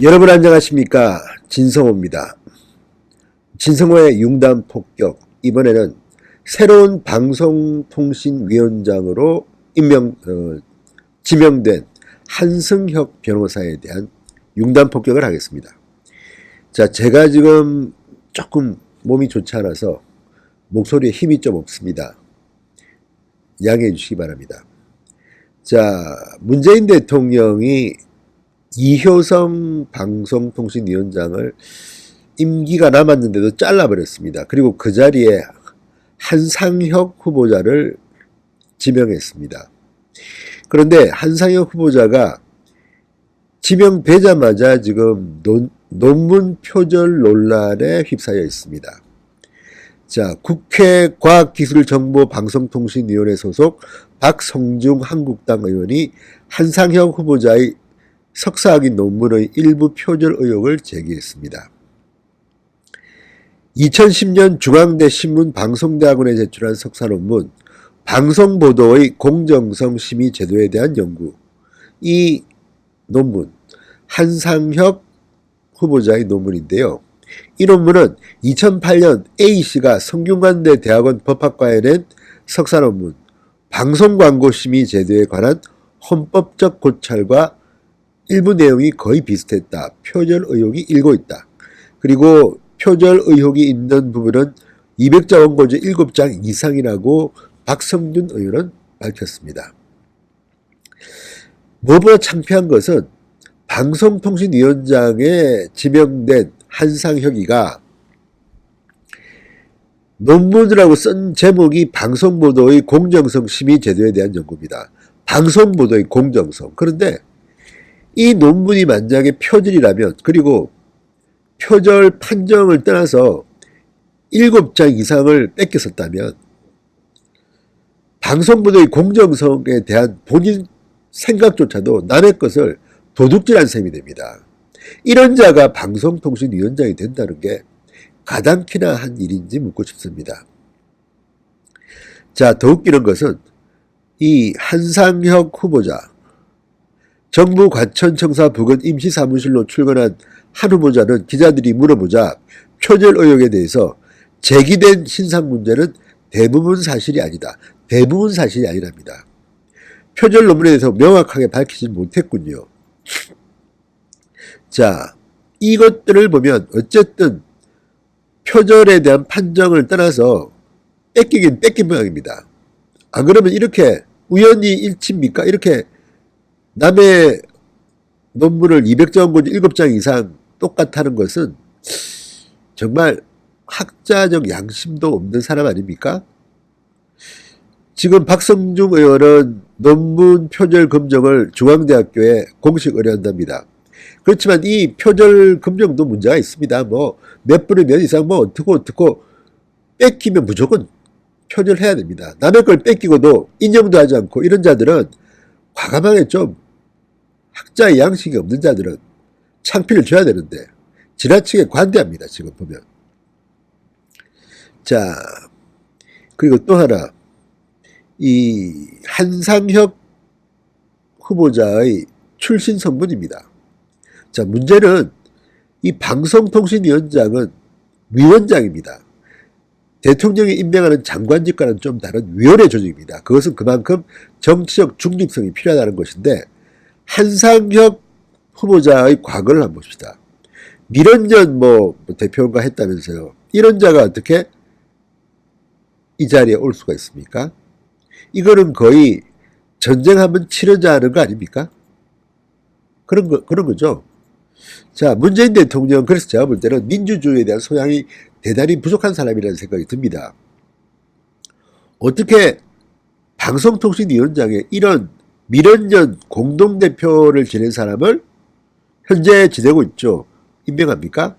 여러분 안녕하십니까? 진성호입니다. 진성호의 융단 폭격, 이번에는 새로운 방송통신위원장으로 지명된 한승혁 변호사에 대한 융단 폭격을 하겠습니다. 자, 제가 지금 조금 몸이 좋지 않아서 목소리에 힘이 좀 없습니다. 양해해 주시기 바랍니다. 자, 문재인 대통령이 이효성 방송통신위원장을 임기가 남았는데도 잘라버렸습니다. 그리고 그 자리에 한상혁 후보자를 지명했습니다. 그런데 한상혁 후보자가 지명되자마자 지금 논문 표절 논란에 휩싸여 있습니다. 자, 국회 과학기술정보방송통신위원회 소속 박성중 한국당 의원이 한상혁 후보자의 석사학위 논문의 일부 표절 의혹을 제기했습니다. 2010년 중앙대 신문방송대학원에 제출한 석사 논문 방송보도의 공정성 심의 제도에 대한 연구, 이 논문 한상혁 후보자의 논문인데요. 이 논문은 2008년 A씨가 성균관대 대학원 법학과에 낸 석사 논문 방송광고 심의 제도에 관한 헌법적 고찰과 일부 내용이 거의 비슷했다. 표절 의혹이 일고 있다. 그리고 표절 의혹이 있는 부분은 200자 원고지 7장 이상이라고 박성준 의원은 밝혔습니다. 무엇보다 창피한 것은 방송통신위원장에 지명된 한상혁이가 논문이라고 쓴 제목이 방송보도의 공정성 심의 제도에 대한 연구입니다. 방송보도의 공정성. 그런데 이 논문이 만약에 표절이라면, 그리고 표절 판정을 떠나서 7장 이상을 뺏겼었다면 방송보도의 공정성에 대한 본인 생각조차도 남의 것을 도둑질한 셈이 됩니다. 이런 자가 방송통신위원장이 된다는 게 가당키나 한 일인지 묻고 싶습니다. 자, 더 웃기는 것은 이 한상혁 후보자, 정부 과천청사 부근 임시사무실로 출근한 한 후보자는 기자들이 물어보자 표절 의혹에 대해서 제기된 신상 문제는 대부분 사실이 아니다. 대부분 사실이 아니랍니다. 표절 논문에 대해서 명확하게 밝히지 못했군요. 자, 이것들을 보면 어쨌든 표절에 대한 판정을 떠나서 뺏기긴 뺏긴 모양입니다. 안 그러면 이렇게 우연히 일치입니까? 이렇게 남의 논문을 200자 원고지 7장 이상 똑같다는 것은 정말 학자적 양심도 없는 사람 아닙니까? 지금 박성중 의원은 논문 표절 검정을 중앙대학교에 공식 의뢰한답니다. 그렇지만 이 표절 검정도 문제가 있습니다. 뭐 몇 분의 몇 이상 뭐 어떻고 뺏기면 무조건 표절해야 됩니다. 남의 걸 뺏기고도 인정도 하지 않고 이런 자들은 과감하게 좀 학자의 양식이 없는 자들은 창피를 줘야 되는데 지나치게 관대합니다. 지금 보면. 자, 그리고 또 하나, 이 한상혁 후보자의 출신 성분입니다. 자, 문제는 이 방송통신위원장은 위원장입니다. 대통령이 임명하는 장관직과는 좀 다른 위원회 조직입니다. 그것은 그만큼 정치적 중립성이 필요하다는 것인데, 한상혁 후보자의 과거를 한번 봅시다. 미런년 대표가 했다면서요. 이런 자가 어떻게 이 자리에 올 수가 있습니까? 이거는 거의 전쟁 한번 치르자 하는 거 아닙니까? 그런 거죠. 자, 문재인 대통령, 그래서 제가 볼 때는 민주주의에 대한 소양이 대단히 부족한 사람이라는 생각이 듭니다. 어떻게 방송통신위원장에 이런 미련년 공동대표를 지낸 사람을 현재 지내고 있죠. 임명합니까?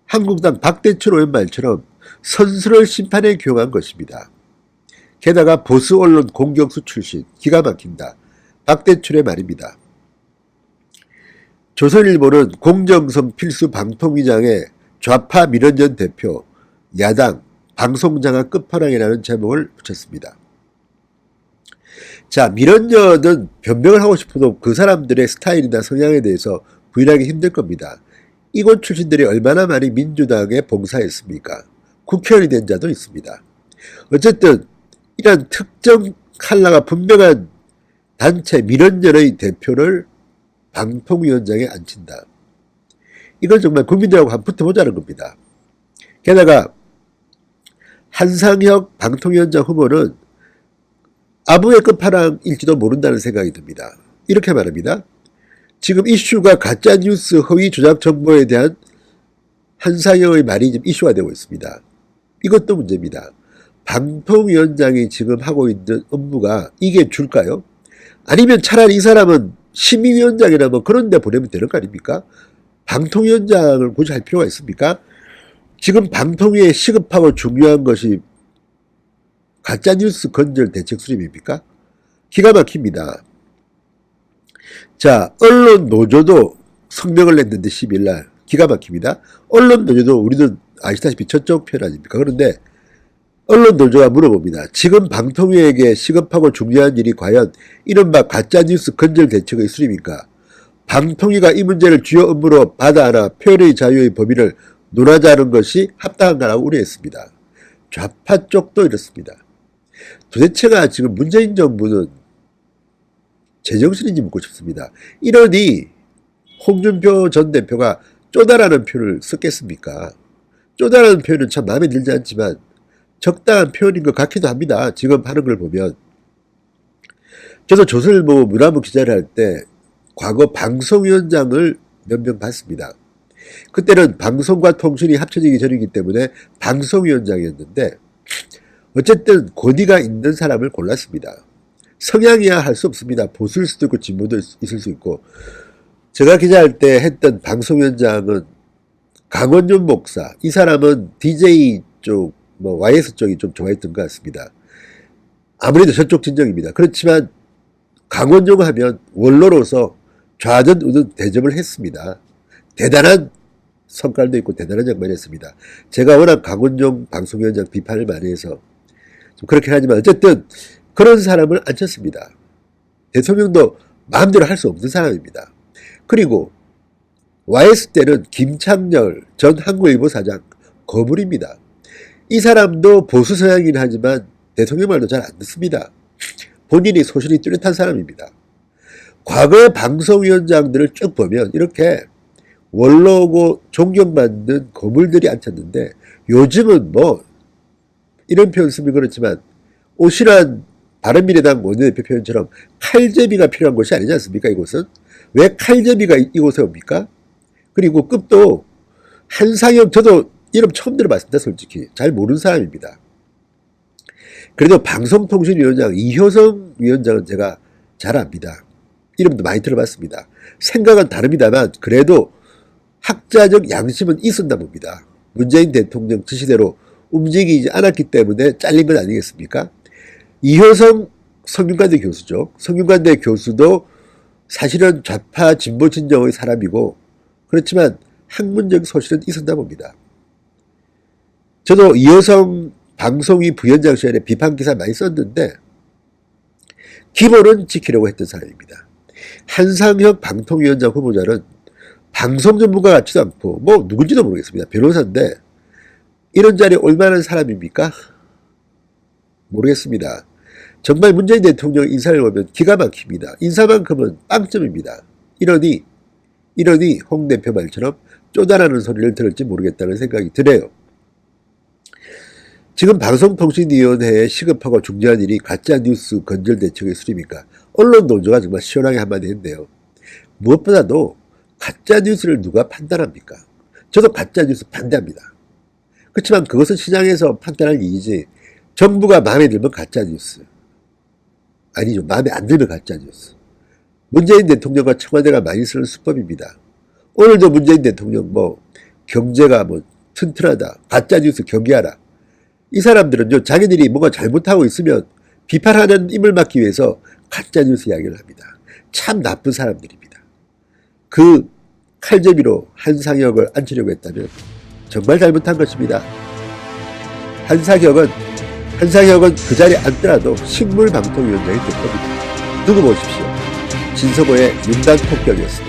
한국당 박대출 의원 말처럼 선수를 심판에 기용한 것입니다. 게다가 보수 언론 공격수 출신, 기가 막힌다. 박대출의 말입니다. 조선일보는 공정성 필수 방통위장의 좌파 미련년 대표, 야당, 방송장악 끝판왕이라는 제목을 붙였습니다. 자, 미련년은 변명을 하고 싶어도 그 사람들의 스타일이나 성향에 대해서 부인하기 힘들 겁니다. 이곳 출신들이 얼마나 많이 민주당에 봉사했습니까? 국회의원이 된 자도 있습니다. 어쨌든 이런 특정 컬러가 분명한 단체 민원연의 대표를 방통위원장에 앉힌다. 이건 정말 국민들하고 한번 붙어보자는 겁니다. 게다가 한상혁 방통위원장 후보는 아부의 끝판왕일지도 모른다는 생각이 듭니다. 이렇게 말합니다. 지금 이슈가 가짜뉴스 허위 조작 정보에 대한 한상혁의 말이 지금 이슈가 되고 있습니다. 이것도 문제입니다. 방통위원장이 지금 하고 있는 업무가 이게 줄까요? 아니면 차라리 이 사람은 심의위원장이나 뭐 그런 데 보내면 되는 거 아닙니까? 방통위원장을 굳이 할 필요가 있습니까? 지금 방통위에 시급하고 중요한 것이 가짜뉴스 건절 대책 수립입니까? 기가 막힙니다. 자, 언론 노조도 성명을 냈는데 10일날 기가 막힙니다. 언론 노조도 우리는 아시다시피 저쪽 편 아닙니까? 그런데 언론 노조가 물어봅니다. 지금 방통위에게 시급하고 중요한 일이 과연 이른바 가짜뉴스 건절 대책의 수립입니까? 방통위가 이 문제를 주요 업무로 받아안아 표현의 자유의 범위를 논하자는 것이 합당한가라고 우려했습니다. 좌파 쪽도 이렇습니다. 도대체가 지금 문재인 정부는 제정신인지 묻고 싶습니다. 이러니 홍준표 전 대표가 쪼다라는 표현을 썼겠습니까? 쪼다라는 표현은 참 마음에 들지 않지만 적당한 표현인 것 같기도 합니다. 지금 하는 걸 보면. 저도 조선일보 문화부 기자를 할 때 과거 방송위원장을 몇 명 봤습니다. 그때는 방송과 통신이 합쳐지기 전이기 때문에 방송위원장이었는데 어쨌든 권위가 있는 사람을 골랐습니다. 성향이야 할 수 없습니다. 보수일 수도 있고 진보도 있을 수 있고. 제가 기자할 때 했던 방송위원장은 강원윤 목사. 이 사람은 DJ 쪽, YS 쪽이 좀 좋아했던 것 같습니다. 아무래도 저쪽 진정입니다. 그렇지만 강원윤 하면 원로로서 좌든 우든 대접을 했습니다. 대단한 성깔도 있고 대단한 양반이 했습니다. 제가 워낙 강원용 방송위원장 비판을 많이 해서 좀 그렇긴 하지만 어쨌든 그런 사람을 앉혔습니다. 대통령도 마음대로 할 수 없는 사람입니다. 그리고 YS 때는 김창렬 전 한국일보 사장 거물입니다. 이 사람도 보수 성향이긴 하지만 대통령 말도 잘 안 듣습니다. 본인이 소신이 뚜렷한 사람입니다. 과거의 방송위원장들을 쭉 보면 이렇게 원로고 존경받는 거물들이 앉혔는데 요즘은 뭐 이런 표현 쓰면 그렇지만 오실한 바른미래당 원내대표 표현처럼 칼제비가 필요한 것이 아니지 않습니까? 이곳은 왜 칼제비가 이곳에 옵니까? 그리고 급도 한상혁 저도 이름 처음 들어봤습니다. 솔직히 잘 모르는 사람입니다. 그래도 방송통신위원장 이효성 위원장은 제가 잘 압니다. 이름도 많이 들어봤습니다. 생각은 다릅니다만 그래도 학자적 양심은 있었나 봅니다. 문재인 대통령 지시대로 움직이지 않았기 때문에 잘린 건 아니겠습니까? 이효성 성균관대 교수죠. 성균관대 교수도 사실은 좌파 진보 진영의 사람이고 그렇지만 학문적 소실은 있었나 봅니다. 저도 이효성 방송위 부위원장 시절에 비판 기사 많이 썼는데 기본은 지키려고 했던 사람입니다. 한상혁 방통위원장 후보자는 방송 전문가 같지도 않고 뭐 누군지도 모르겠습니다. 변호사인데 이런 자리에 올만한 사람입니까? 모르겠습니다. 정말 문재인 대통령 인사를 보면 기가 막힙니다. 인사만큼은 빵점입니다. 이러니 홍 대표 말처럼 쪼다라는 소리를 들을지 모르겠다는 생각이 드네요. 지금 방송통신위원회에 시급하고 중요한 일이 가짜뉴스 건절 대책의 수립입니까? 언론 노조가 정말 시원하게 한마디 했네요. 무엇보다도 가짜뉴스를 누가 판단합니까? 저도 가짜뉴스 반대합니다. 그렇지만 그것은 시장에서 판단할 일이지 정부가 마음에 들면 가짜뉴스 아니죠. 마음에 안 들면 가짜뉴스. 문재인 대통령과 청와대가 많이 쓰는 수법입니다. 오늘도 문재인 대통령 경제가 튼튼하다. 가짜뉴스 경계하라. 이 사람들은요, 자기들이 뭔가 잘못하고 있으면 비판하는 힘을 막기 위해서 가짜뉴스 이야기를 합니다. 참 나쁜 사람들입니다. 그 칼제비로 한상혁을 앉히려고 했다면 정말 잘못한 것입니다. 한상혁은 그 자리에 앉더라도 식물방통위원장이 될 겁니다. 두고 보십시오. 진서보의 윤단 폭격이었습니다.